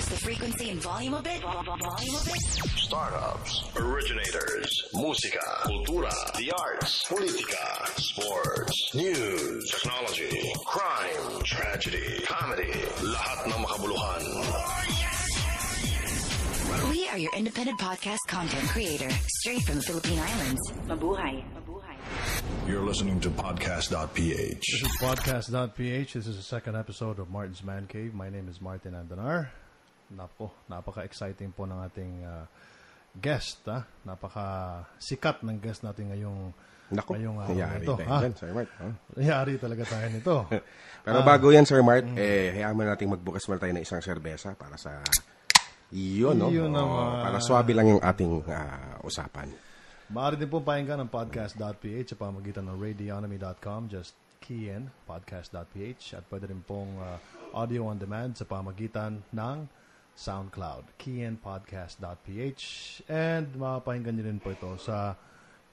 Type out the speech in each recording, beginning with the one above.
Adjust the frequency and volume a bit. Startups, originators, musika, kultura, the arts, politika, sports, news, technology, crime, tragedy, comedy, lahat ng makabuluhan. We are your independent podcast content creator, straight from the Philippine Islands. Mabuhay. You're listening to podcast.ph. This is podcast.ph. This is the second episode of Martin's Man Cave. My name is Martin Andanar. Napaka-exciting po ng ating guest. Napaka-sikat ng guest natin ngayong yari ito. tayo dyan, Sir Mart. Yari talaga tayo nito. Pero bago yan, Sir Mart, hayaan mo natin magbukas muna tayo ng isang serbesa para sa para swabe lang yung ating usapan. Maaari din po pakinggan ang podcast.ph sa pamamagitan ng radionomy.com. Just key in podcast.ph at pwede rin pong audio on demand sa pamamagitan ng SoundCloud. Key in podcast.ph and mapapakinggan nyo rin po ito sa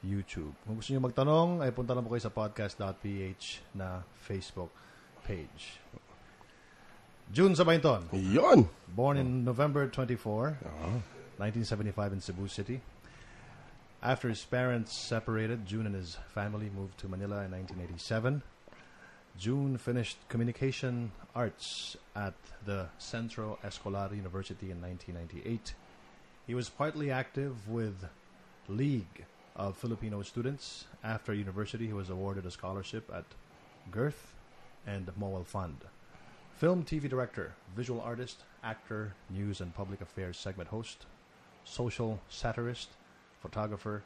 YouTube. Kung gusto nyo magtanong, ay punta lang po kayo sa podcast.ph na Facebook page. June Sabaynton. Yun! Born in November 24, 1975 in Cebu City. After his parents separated, June and his family moved to Manila in 1987. June finished communication arts at the Centro Escolar University in 1998. He was partly active with League of Filipino Students. After university, he was awarded a scholarship at Girth and Mowal Fund. Film, TV director, visual artist, actor, news and public affairs segment host, social satirist, photographer.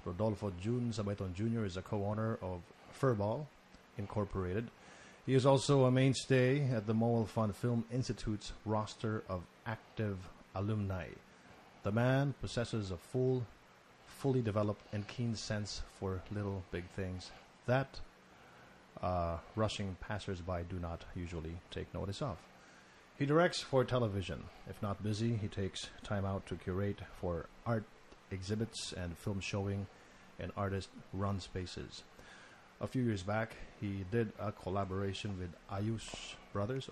Rodolfo June Sabayton Jr. is a co-owner of Furball Incorporated. He is also a mainstay at the Mowal Fund Film Institute's roster of active alumni. The man possesses a fully developed and keen sense for little big things that rushing passers-by do not usually take notice of. He directs for television. If not busy, he takes time out to curate for art exhibits and film showing and artist-run spaces. A few years back, he did a collaboration with Ayus Brothers,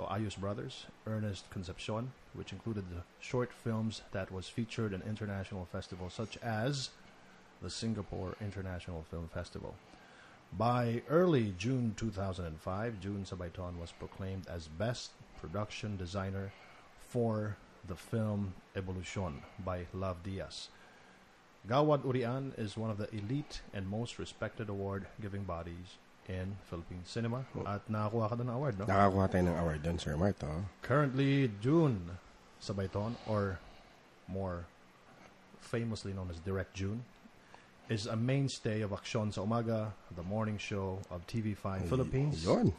Ernest Concepcion, which included the short films that was featured in international festivals such as the Singapore International Film Festival. By early June 2005, June Sabayton was proclaimed as Best Production Designer for the film Evolution by Love Diaz. Gawad Urian is one of the elite and most respected award-giving bodies in Philippine cinema. At nakakuha ka doon ng award, no? Nakakuha tayo ng award doon, Sir Mart. Currently, June Sabayton, or more famously known as Direct June, is a mainstay of Aksyon sa Umaga, the morning show of TV5 Philippines. Yun.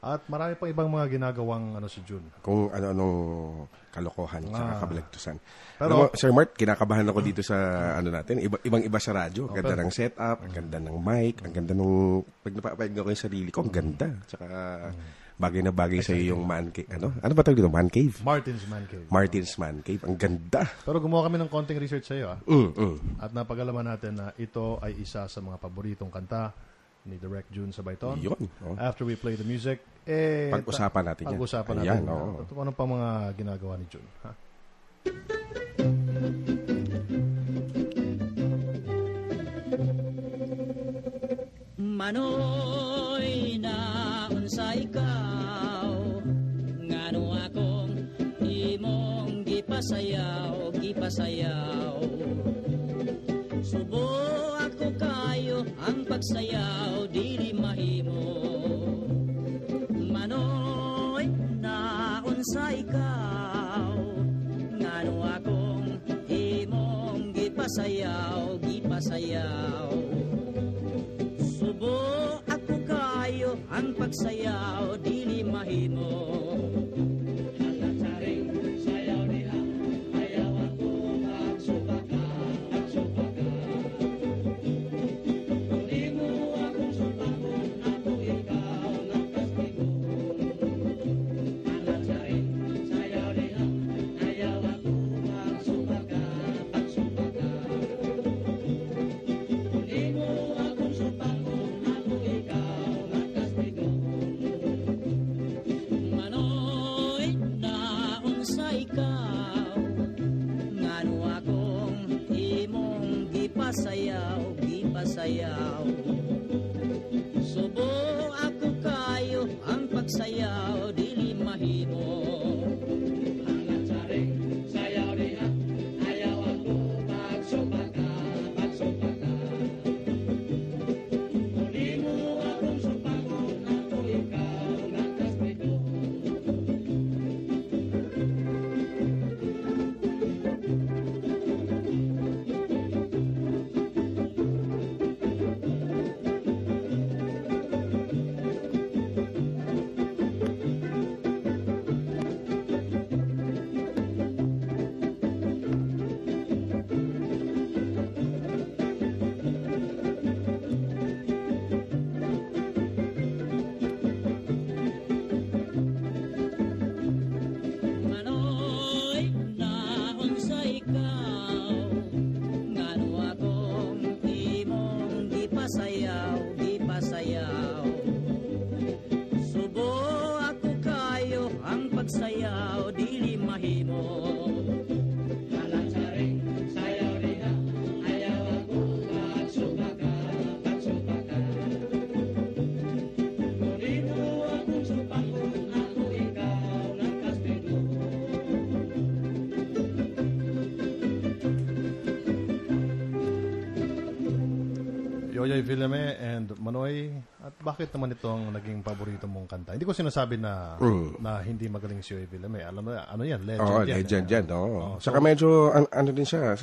At marami pa ibang mga ginagawang si June. Kung ano-anong kalokohan sa kabalagtusan. Pero, Sir Mart, kinakabahan ako dito sa natin. Ibang-iba sa radyo. Ang ganda ng setup, ang ganda ng mic, ang ganda nung pag napapayag ako yung sarili ko, ang ganda. Tsaka bagay na bagay sa iyo yung man cave. Ano ba tawag dito? Man cave? Martin's Man Cave. Martin's Man Cave. Ang ganda. Pero gumawa kami ng konting research sa iyo. At napag-alaman natin na ito ay isa sa mga paboritong kanta ni Direct June Sabayton. Yun. After we play the music, pag-usapan natin yan. Pag-usapan natin. Ano pa mga ginagawa ni June? Ha? Manoy na unsa ikaw, ngano akong imong gipasayaw. Subo ako kayo ang pagsayaw, dili mahimo. Manoy na unsa ikaw, ngano akong imong gipasayaw. Subo ako kayo ang pagsayaw, dili mahimo. Manoy na unsa ikaw, mahimo. Hanggang sa ring sayaw niya, ayaw ako pagsumpa ka. Muli mo akong sumpakon, ako ikaw nagkaspedo. Manoy, naon sa ikaw, ngano akong imong di pasayaw. Subo ako kayo ang pagsayaw, dili mahimo. Halang sa ring, sayaw niya, ayaw ako pagsumpa ka. Muli mo akong sumpakon, ako ikaw nagkaspedo. Yoyoy Villame and Manoy, at bakit naman ito ang naging paborito mong kanta? Hindi ko sinasabi na hindi magaling si Yoyoy Villame. Alam mo, ano yan? Legend yan. Legend yan. Saka medyo, ano din siya,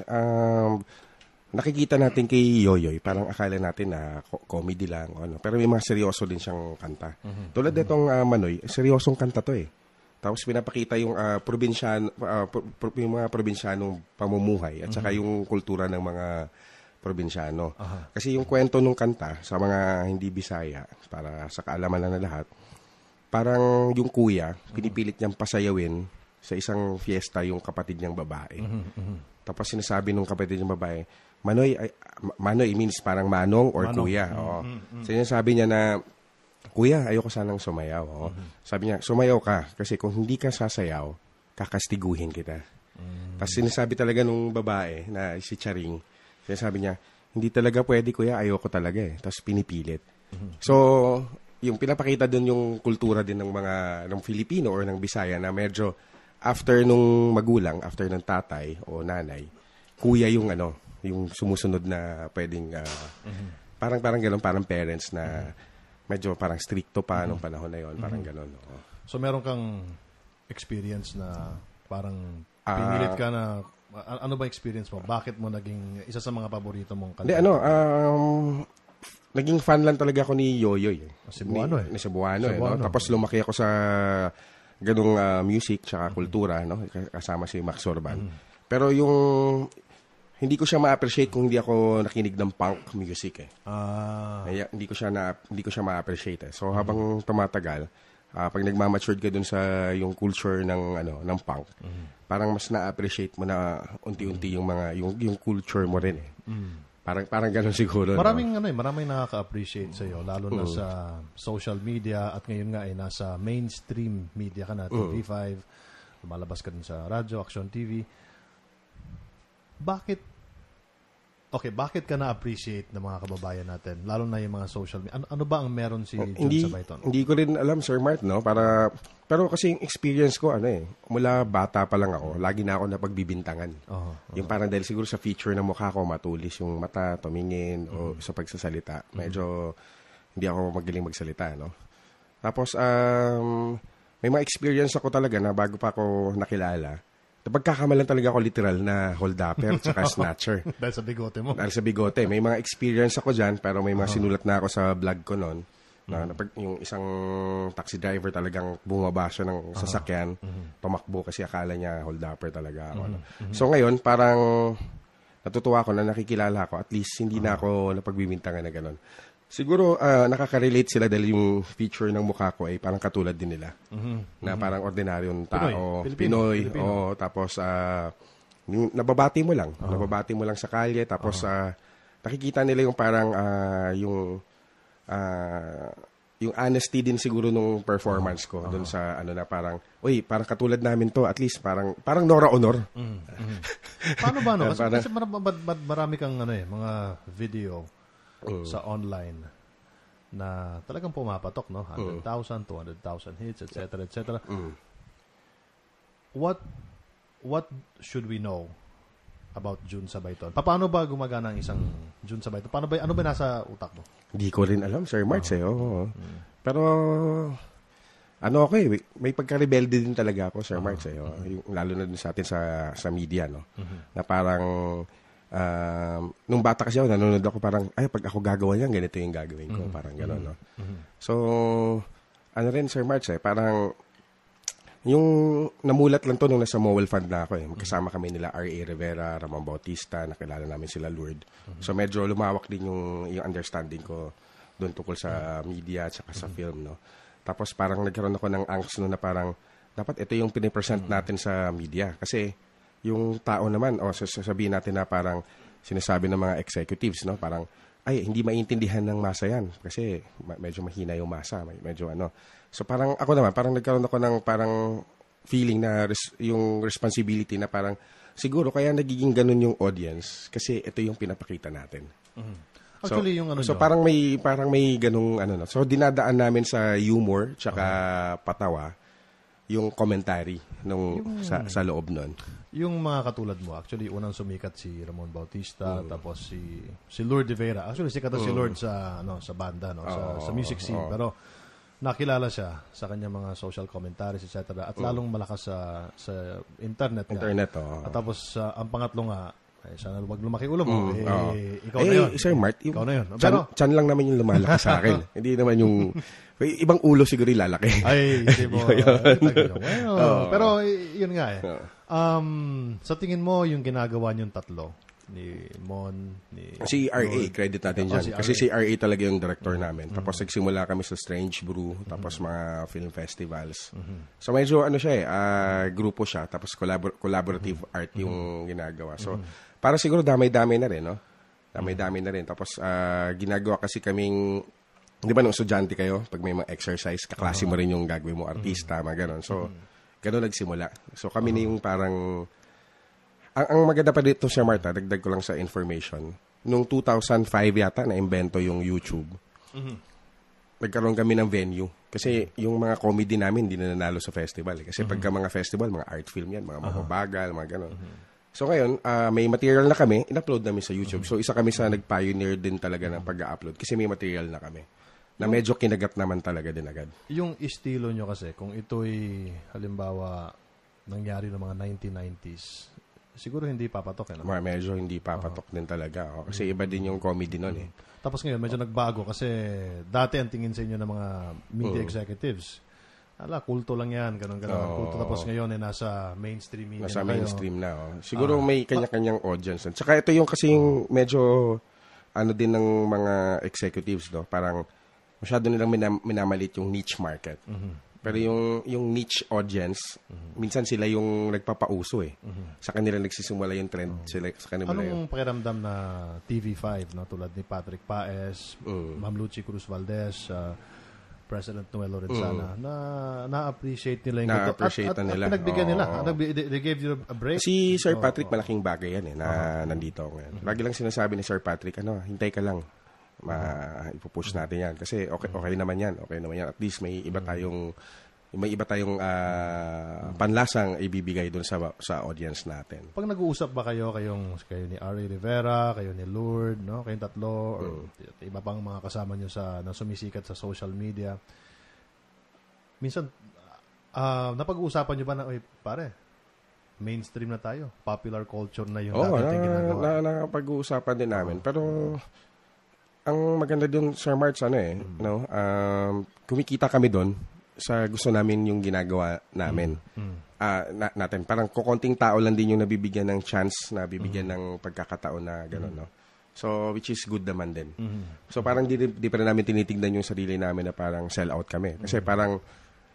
nakikita natin kay Yoyoy, parang akala natin na comedy lang. Pero may mga seryoso din siyang kanta. Tulad nitong Manoy, seryosong kanta to eh. Tapos pinapakita yung yung mga probinsyanong pamumuhay at saka yung kultura ng mga probinsyano. Kasi yung kwento nung kanta sa mga hindi Bisaya, para sa kaalaman na lahat, parang yung kuya, pinipilit niyang pasayawin sa isang fiesta yung kapatid niyang babae. Tapos sinasabi nung kapatid niyang babae, Manoy means parang manong or kuya. So sinasabi niya na, kuya, ayoko sanang sumayaw. Sabi niya, sumayaw ka kasi kung hindi ka sasayaw, kakastiguhin kita. Tapos sinasabi talaga nung babae na si Charing, sinasabi niya, hindi talaga pwede kuya, ayoko talaga eh. Tapos pinipilit. So, yung pinapakita dun yung kultura din ng Filipino or ng Bisaya na medyo after nung magulang, after ng tatay o nanay, kuya yung yung sumusunod na pwedeng parang gano'n, parang parents na medyo parang stricto pa nung panahon na yon, parang gano'n. So meron kang experience na parang pinilit ka na, ano ba experience mo? Bakit mo naging isa sa mga paborito mong kanta? Hindi, naging fan lang talaga ako ni Yoyoy. Cebuano eh. Ni Cebuano. Tapos lumaki ako sa ganung music tsaka kultura, kasama si Max Orban. Pero yung hindi ko siya ma-appreciate kung hindi ako nakinig ng punk music eh. Hindi ko siya ma-appreciate eh. So habang tumatagal, pag nagmamature ka dun sa yung culture ng punk, parang mas na-appreciate mo na unti-unti yung mga yung culture mo rin eh. Parang gano'n siguro. Maraming nakaka-appreciate sa iyo, lalo na sa social media, at ngayon nga ay nasa mainstream media ka na, TV5, lumalabas ka din sa radyo, Action TV. Bakit ka na-appreciate ng mga kababayan natin, lalo na yung mga social media? Ano ba ang meron si John Sabayton? Hindi ko rin alam, Sir Mart, pero kasi yung experience ko, mula bata pa lang ako, lagi na ako napagbibintangan. Yung parang dahil siguro sa feature ng mukha ko, matulis yung mata, tumingin, o sa pagsasalita. Medyo hindi ako magaling magsalita, Tapos, may mga experience ako talaga na bago pa ako nakilala. Napagkakamalan talaga ako literal na hold-upper tsaka snatcher. Dahil sa bigote mo. Dahil sa bigote. May mga experience ako dyan, pero may mga sinulat na ako sa vlog ko noon. Yung isang taxi driver talagang bumaba siya ng sasakyan, tumakbo kasi akala niya hold-upper talaga ako. So ngayon, parang natutuwa ako na nakikilala ako. At least hindi na ako napagbibintangan na gano'n. Siguro nakaka-relate sila dahil yung feature ng mukha ko ay parang katulad din nila. Na parang ordinaryong tao, Pinoy. Tapos nababati mo lang. Nababati mo lang sa kalye. Tapos nakikita nila yung parang yung honesty din siguro nung performance ko doon sa na parang, parang katulad namin to. At least parang Nora Honor. Paano ba Kasi marami kang mga video sa online na talagang pumapatok, 100,000, 200,000 hits, etc., etc. what should we know about June Sabayton? Paano ba gumagana ang isang June Sabayton? Ano ba nasa utak mo? Hindi ko rin alam, Sir March, oo. Pero, ako may pagka-rebelde din talaga ako, Sir March, lalo na din sa atin sa media, no? Na parang, nung bata kasi ako, nanonood ako parang, pag ako gagawa yan, ganito yung gagawin ko, parang gano'n, no? So, rin, Sir March, parang, yung namulat lang to nung nasa Mowel Fund na ako Magkasama kami nila R.A. Rivera, Ramon Bautista, nakilala namin sila Lourdes. So medyo lumawak din yung understanding ko doon tungkol sa media at saka sa film, no. Tapos parang nagkaroon ako ng angst na parang dapat ito yung pinipresent natin sa media kasi yung tao naman sasabihin natin na parang sinasabi ng mga executives, no, parang hindi maintindihan ng masa yan kasi medyo mahina yung masa, medyo So parang ako naman, parang nagkaroon ako ng parang feeling na yung responsibility na parang siguro kaya nagiging ganun yung audience kasi ito yung pinapakita natin. Actually, yung parang may ganung So dinadaan namin sa humor tsaka patawa yung commentary sa loob nun. Yung mga katulad mo, actually unang sumikat si Ramon Bautista, tapos si Lourdes Rivera. Actually sikat si Lourdes sa banda, sa music scene, pero nakilala siya sa kanyang mga social commentaries, etc. At lalong malakas sa internet. At tapos, ang pangatlo nga, sana wag lumaki ulo mo. Ikaw na yun. Sir Mart, ikaw na yun. Chan lang naman yung lumalaki sa akin. Hindi naman yung... ibang ulo siguro yung lalaki. Hindi mo. Pero, yun nga sa tingin mo, yung ginagawa niyong tatlo, ni Mon, si R.A. credit natin dyan. Kasi si R.A. talaga yung director namin. Tapos nagsimula kami sa Strange Brew, tapos mga film festivals. So medyo siya grupo siya, tapos collaborative art yung ginagawa. So para siguro damay-damay na rin, no? Damay-damay na rin. Tapos ginagawa kasi kaming, di ba nung estudyante kayo, pag may mga exercise, kaklase mo rin yung gagawin mo, artista, mga ganon. So ganon nagsimula. So kami na yung parang ang maganda pa dito, Sir Marta, dagdag ko lang sa information. Nung 2005 yata, na-invento yung YouTube. Nagkaroon kami ng venue. Kasi yung mga comedy namin, hindi na nanalo sa festival. Kasi pagka mga festival, mga art film yan, mga mababagal, mga gano'n. So ngayon, may material na kami, in-upload namin sa YouTube. So isa kami sa nag-pioneer din talaga ng pag-upload. Kasi may material na kami. Na medyo kinagat naman talaga din agad. Yung estilo nyo kasi, kung ito'y, halimbawa, nangyari ng mga 1990s, siguro hindi papatok. Medyo hindi papatok din talaga. Kasi iba din yung comedy nun Tapos ngayon, medyo nagbago kasi dati ang tingin sa inyo ng mga media executives, kulto lang yan, ganun. Kulto, tapos ngayon nasa mainstream media. Nasa mainstream na. Siguro may kanya-kanyang audience. Tsaka ito yung kasi yung medyo din ng mga executives, no? Parang masyado nilang minamalit yung niche market. Pero yung niche audience, minsan sila yung nagpapauso Sa kanila nagsisimula yung trend. Sa kanila anong pakiramdam na TV5, no? Tulad ni Patrick Paes, Ma'am Lucy Cruz Valdez, President Noel Lorenzana, na-appreciate nila yung na-appreciate nila. At pinagbigyan nila. They gave you a break. Si Sir Patrick, malaking bagay yan na nandito ngayon. Lagi lang sinasabi ni Sir Patrick, hintay ka lang. Ipupush natin yan. Kasi okay naman yan. At least may iba tayong panlasang ibibigay doon sa audience natin. Pag nag-uusap ba kayo ni R.A. Rivera, kayo ni Lourdes, no? Kayong tatlo, or iba pang mga kasama nyo na sumisikat sa social media, minsan, napag-uusapan nyo ba na, pare, mainstream na tayo. Popular culture na yung dating ginagawa. Nakapag-uusapan din namin. Pero ang maganda doon, Sir March, no? Kumikita kami doon sa gusto namin yung ginagawa namin. Natin. Parang kukonting tao lang din yung nabibigyan ng chance, nabibigyan ng pagkakataon na gano'n, no? So, which is good naman din. So, parang di pa rin namin tinitignan yung sarili namin na parang sell out kami. Kasi parang,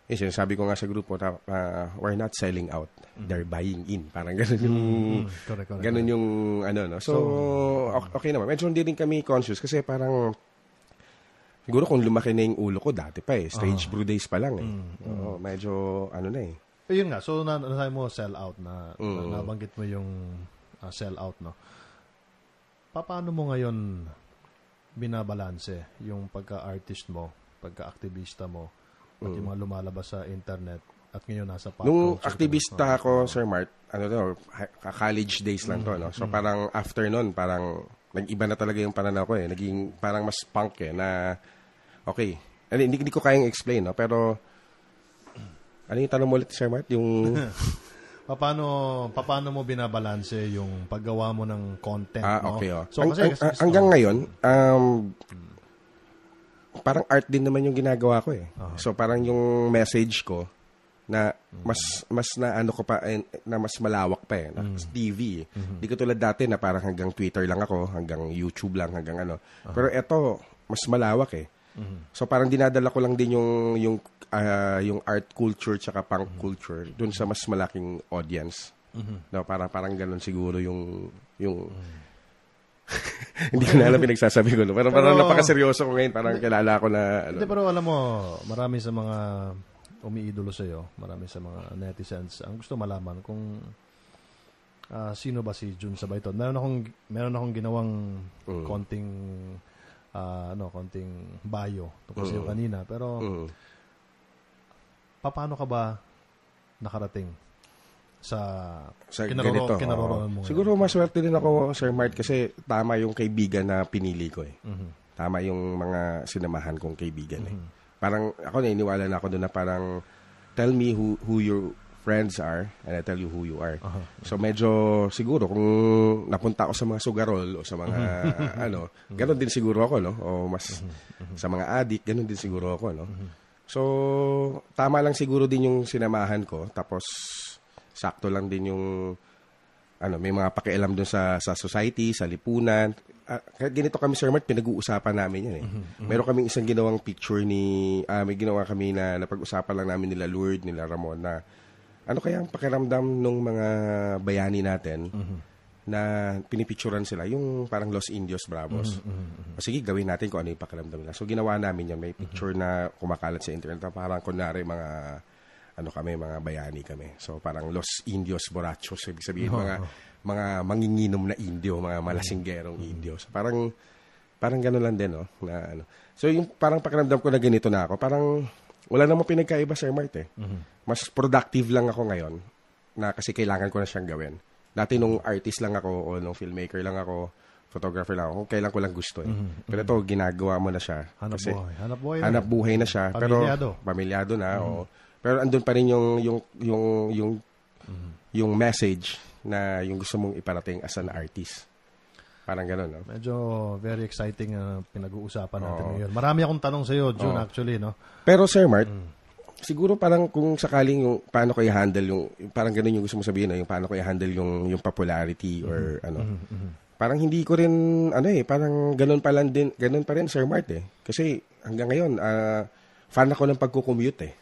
sinasabi ko nga sa grupo, we're not selling out. They're buying in. Parang gano'n yung, gano'n yung, no? So, okay naman. Medyo hindi rin kami conscious kasi parang, siguro kung lumaki na yung ulo ko, dati pa Stage Brew days pa lang medyo, Yun nga. So, nasabi mo sell out na, nabanggit mo yung sell out, no? Paano mo ngayon binabalanse yung pagka-artist mo, pagka-aktivista mo, at yung mga lumalabas sa internet at ngayon nasa pop Nung culture. aktivista ako, Sir Mart, college days lang to, no? So parang after nun, parang nag-iba na talaga yung pananaw ko eh. Naging parang mas punk eh, na okay. Hindi ko kayang explain, no? Pero ano yung tanong mo ulit, Sir Mart? Yung paano mo binabalanse yung paggawa mo ng content, no? okay. So kasi hanggang ngayon, parang art din naman yung ginagawa ko eh. So parang yung message ko na mas na ano ko pa na mas malawak pa eh, na TV. Di ko tulad dati na parang hanggang Twitter lang ako, hanggang YouTube lang, hanggang ano. Pero eto mas malawak eh. So parang dinadala ko lang din yung art culture tsaka punk culture dun sa mas malaking audience. No, parang ganun siguro yung hindi ko na alam pinagsasabi ko. No? Pero napakaseryoso ko ngayon. Parang kilala ko na Hindi, pero alam mo, marami sa mga umiidolo sa'yo, marami sa mga netizens, ang gusto malaman kung sino ba si Jun Sabayton. Meron akong ginawang konting bio tungkol sa'yo kanina. Pero paano ka ba nakarating sa kinaroroonan mo? Siguro maswerte din ako, Sir Mart, kasi tama yung kaibigan na pinili ko eh. Tama yung mga sinamahan kong kaibigan eh. Parang ako naniniwala na ako doon na parang tell me who your friends are and I tell you who you are. So medyo siguro kung napunta ako sa mga sugarol o sa mga gano'n din siguro ako, no? O mas sa mga addict, gano'n din siguro ako, no? So tama lang siguro din yung sinamahan ko, tapos sakto lang din yung may mga pakialam doon sa society, sa lipunan. Kahit ganito kami, Sir Mart, pinag-uusapan namin yan eh. Meron kaming isang ginawang picture may ginawa kami na napag-usapan lang namin nila Lourdes, nila Ramon, na ano kaya ang pakiramdam ng mga bayani natin na pinipicturan sila, yung parang Los Indios Bravos. O sige, gawin natin kung ano yung pakiramdam nila. So ginawa namin yan, may picture na kumakalat sa internet, parang kunwari mga mga bayani kami. So parang Los Indios Borrachos, ibig sabihin mga manginginom na Indio, mga malasinggerong Indio. So parang gano'n lang din, no? Na, So yung parang pakiramdam ko na ganito na ako, parang wala namang pinagkaiba, Sir Mart eh. Mas productive lang ako ngayon na kasi kailangan ko na siyang gawin. Dati nung artist lang ako o nung filmmaker lang ako, photographer lang ako, kung kailan ko lang gusto eh. Pero ito, ginagawa mo na siya. Hanap buhay na siya. Pamilyado na. Pero andun pa rin yung message na yung gusto mong iparating as an artist. Parang gano'n, no? Medyo very exciting pinag-uusapan natin ngayon. Marami akong tanong sa'yo, Jun, actually, no? Pero, Sir Mart, siguro parang kung sakaling yung paano ko i-handle yung parang gano'n yung gusto mo sabihin, yung paano ko i-handle yung popularity or parang hindi ko rin, parang gano'n pa rin, Sir Mart eh. Kasi hanggang ngayon, fan ako ng pagkukommute eh.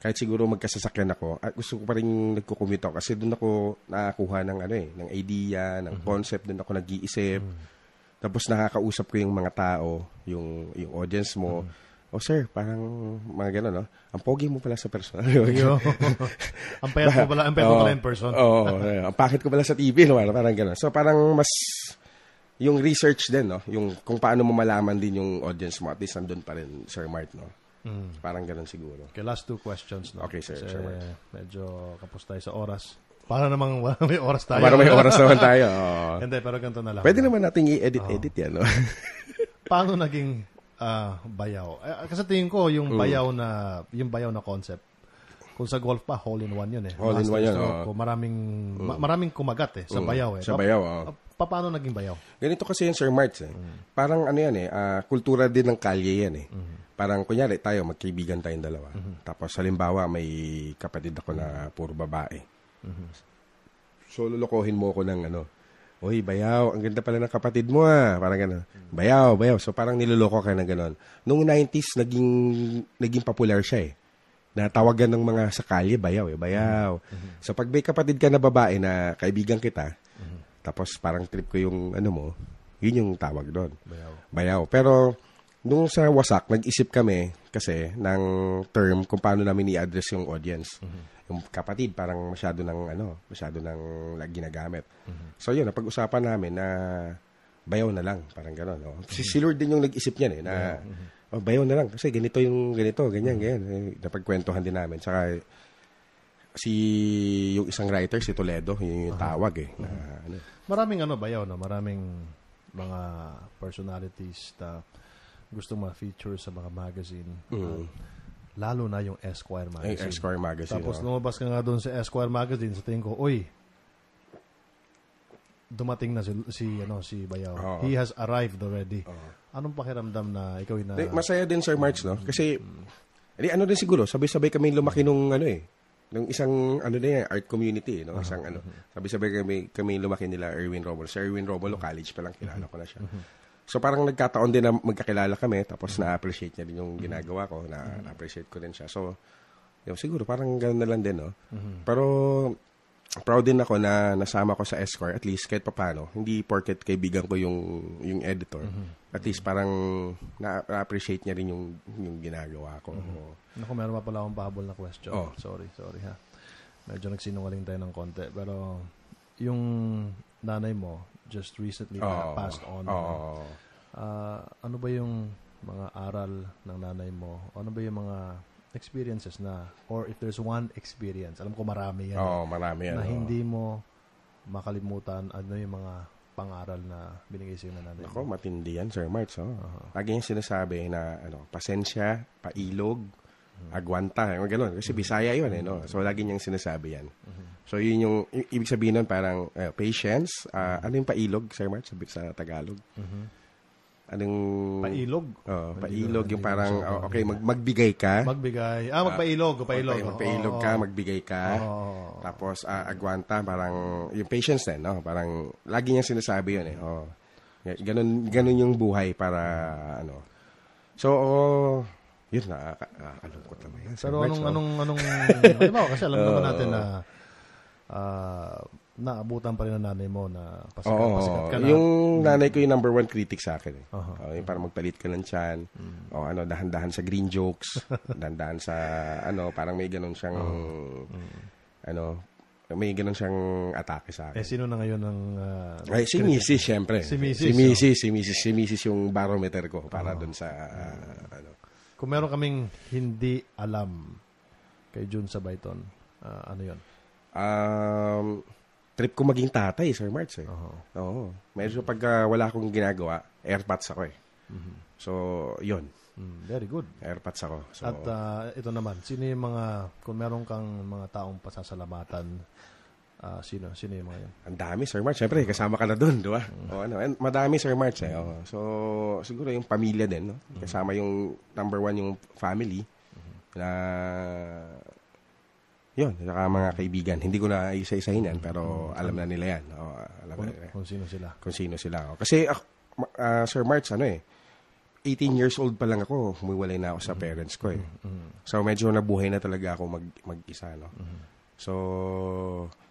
Kahit siguro magkasasakyan ako, at gusto ko pa rin nagkukommute ako kasi doon ako nakakuha ng ng idea, ng concept, doon ako nag-iisip. Tapos nakakausap ko yung mga tao, yung audience mo. Sir, parang mga gano'n, no? Ang pogi mo pala sa personal. Ang payat mo pala in person. Ang pakit ko pala sa TV, no? Parang gano'n. So parang mas yung research din, no? Yung kung paano mo malaman din yung audience mo, at least nandun pa rin, Sir Mart, no? Parang ganun siguro. Okay, last 2 questions. No? Okay, sir. Kasi medyo kapos tayo sa oras. Para namang may oras tayo. Para may oras naman tayo. Hindi, pero ganito na lang. Pwede naman nating i-edit yan. No? Paano naging bayaw? Kasi tingin ko, yung bayaw na concept, kung sa golf pa, hole-in-one yun eh. Hole-in-one yun. Maraming kumagat eh, sa bayaw eh. Sa bayaw, Paano naging bayaw? Ganito kasi yun, Sir Mart. Parang yan kultura din ng kalye yan eh. Parang kunyari tayo, magkaibigan tayong dalawa. Tapos halimbawa may kapatid ako na puro babae. So lulukohin mo ako ng Uy, bayaw, ang ganda pala ng kapatid mo Parang gano'n. Bayaw. So parang niluloko ka na gano'n. Noong 90s, naging popular siya eh. Natawagan ng mga sa kalye, bayaw. So pag may kapatid ka na babae na kaibigan kita, tapos parang trip ko yung yun yung tawag doon. Bayaw. Pero nung sa wasak, nag-isip kami kasi ng term kung paano namin i-address yung audience. Yung kapatid, parang masyado nang ginagamit. So yun, napag-usapan namin na bayaw na lang, parang gano'n. No? Si Lord din yung nag-isip niyan na bayaw na lang kasi ganito, ganyan. Napagkwentuhan din namin. Saka yung isang writer, si Toledo, yung tawag na, Maraming bayaw, no? Maraming mga personalities na gusto ma-feature sa mga magazine. Lalo na yung Esquire magazine. Esquire magazine. Tapos lumabas ka nga doon sa Esquire magazine, sa tingin ko, dumating na si Bayaw. He has arrived already. Anong pakiramdam na ikaw na... Masaya din, Sir March, no? Kasi, din siguro, sabay-sabay kami lumaki nung nung isang art community, no? Isang sabay-sabay kami lumaki nila Erwin Romulo. Si Erwin Romulo, college pa lang, kilala ko na siya. So parang nagkataon din na magkakilala kami, tapos na-appreciate niya din yung ginagawa ko, na-appreciate ko din siya. So, siguro parang gano'n na lang din, no? Pero proud din ako na nasama ko sa Esquire, at least kahit paano, hindi porket kaibigan ko yung editor. At least parang na-appreciate niya rin yung ginagawa ko. Naku, meron pa pala akong pahabol na question. Sorry ha. Medyo nagsinungaling tayo ng konti. Pero yung nanay mo just recently passed on. Ano ba yung mga aral ng nanay mo? Ano ba yung mga experiences na, or if there's one experience, alam ko marami yan. Marami yan. Na hindi mo makalimutan, ano yung mga pang-aral na binigay sa'yo ng nanay mo? Ako, matindi yan, Sir March. Lagi yung sinasabi na, pasensya, pailog, agwanta, gano'n. Kasi Bisaya yun, no? So, lagi niyang sinasabi yan. So, yun yung, ibig sabihin nun, parang patience. Ano yung pailog, Sir March, sa Tagalog? Anong... Pailog? Pailog. Yung parang, magbigay ka. Magbigay. Magpailog. Magpailog ka, magbigay ka. Tapos, agwanta, parang, yung patience din, no? Parang, lagi niyang sinasabi yun, Ganun yung buhay para, So, yun na, kalungkot naman yan. Pero anong, kasi alam naman natin na, naabutan pa rin ng nanay mo na pasikat ka na. Yung nanay ko yung number one critic sa akin. Yung parang magpalit ka ng tiyan. Dahan-dahan sa green jokes. Dahan-dahan sa, parang may ganun siyang, may ganun siyang atake sa akin. Sino na ngayon ang... si Mrs. Siyempre. Si Mrs. yung barometer ko para dun sa, Kung meron kaming hindi alam kay Jun Sabayton, ano yun? Trip ko maging tatay, Sir March. Medyo pag wala akong ginagawa, airpods ako . So, yun. Very good. Airpods ako. So, at ito naman, sino yung kung meron kang mga taong pasasalamatan, sino yung mga yun? Ang dami, Sir March. Siyempre, kasama ka na doon, di ba? Madami, Sir March. So, siguro yung pamilya din, no? Kasama yung number one, yung family, na yun, saka mga kaibigan. Hindi ko na isa-isahin yan, pero alam na nila yan. Alam na nila. Kung sino sila. Kung sino sila. Kasi, Sir March, 18 years old pa lang ako, humiwalay na ako sa parents ko . So, medyo nabuhay na talaga ako mag-isa, no? So,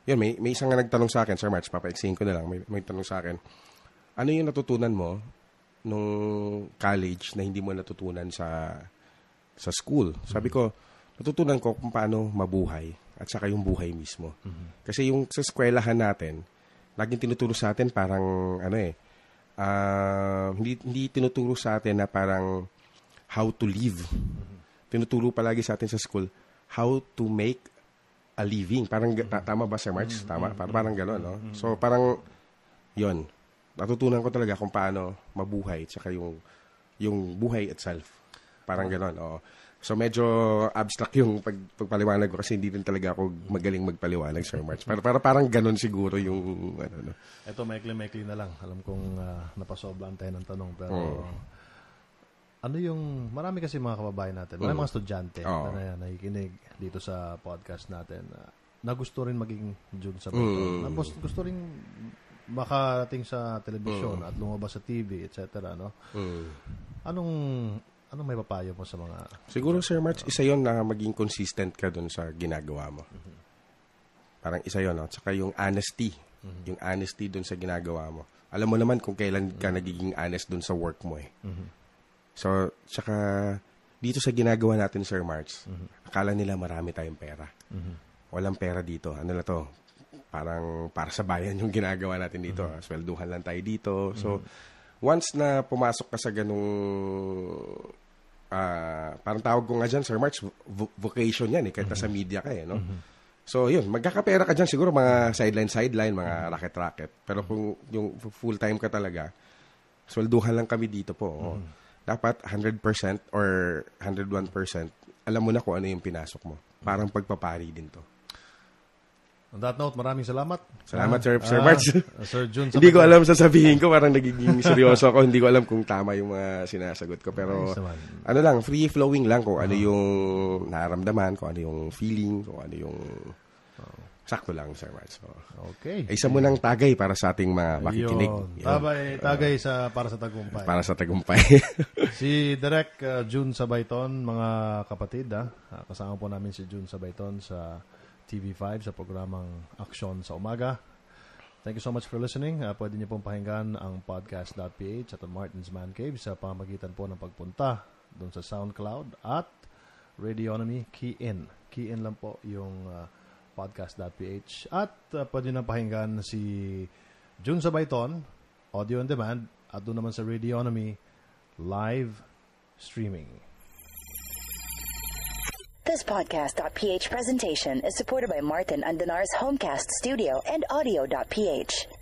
yun, may isang nagtanong sa akin, Sir March, papaiksahin ko na lang, may tanong sa akin, ano yung natutunan mo nung college na hindi mo natutunan sa school? Sabi ko, natutunan ko kung paano mabuhay at saka yung buhay mismo. Kasi yung sa eskwelahan natin, laging tinuturo sa atin parang, hindi tinuturo sa atin na parang how to live. Tinuturo palagi sa atin sa school, how to make a living. Parang, tama ba, Sir March? Tama? Parang gano'n, no? So, parang, yon, natutunan ko talaga kung paano mabuhay at saka yung buhay itself. Parang gano'n, So, medyo abstract yung pagpaliwanag ko kasi hindi din talaga ako magaling magpaliwanag, Sir March. Parang ganun siguro yung, Ito, maikli-maikli na lang. Alam kong napasoblaan tayo ng tanong. Pero, ano yung, marami kasi mga kababayan natin, marami mga estudyante na nakikinig dito sa podcast natin na gusto rin maging Jun Sabayton. Gusto rin makarating sa telebisyon at lumabas sa TV, etc. No? Anong may papayo mo sa mga... Siguro, Sir March, isa yon na maging consistent ka dun sa ginagawa mo. Parang isa yon, no? Tsaka yung honesty. Yung honesty dun sa ginagawa mo. Alam mo naman kung kailan ka nagiging honest dun sa work mo . So, tsaka dito sa ginagawa natin, Sir March, akala nila marami tayong pera. Walang pera dito. Ano na to? Parang para sa bayan yung ginagawa natin dito. Swelduhan lang tayo dito. So, once na pumasok ka sa ganung parang tawag ko nga dyan, Sir March, vocation yan kahit nasa media ka no? So, yun, magkakapera ka dyan siguro mga sideline, mga racket-racket. Pero kung yung full-time ka talaga, swelduhan lang kami dito po. Dapat 100% or 101%, alam mo na kung ano yung pinasok mo. Parang pagpapari din to. On that note, maraming salamat. Salamat, Sir March. Sir Jun. Hindi ko alam sasabihin ko, parang nagiging seryoso ako. Hindi ko alam kung tama yung mga sinasagot ko. Pero, ano lang, free-flowing lang kung ano yung nararamdaman, kung ano yung feeling, kung ano yung... Sakto lang, Sir March. So, okay. Isa mo ng tagay para sa ating mga makikinig. Tagay para sa tagumpay. Para sa tagumpay. Si Direk Jun Sabayton, mga kapatid. Kasama po namin si Jun Sabayton sa TV5 sa programang Aksyon sa Umaga. Thank you so much for listening. Pwede niyo pong pakinggan ang podcast.ph at ang Martin's Man Cave sa pamagitan po ng pagpunta doon sa SoundCloud at Radionomy. Key in lang po yung podcast.ph at pwede na pakinggan si Jun Sabayton audio on demand at doon naman sa Radionomy live streaming. This podcast.ph presentation is supported by Martin Andanar's Homecast Studio and Audio.ph.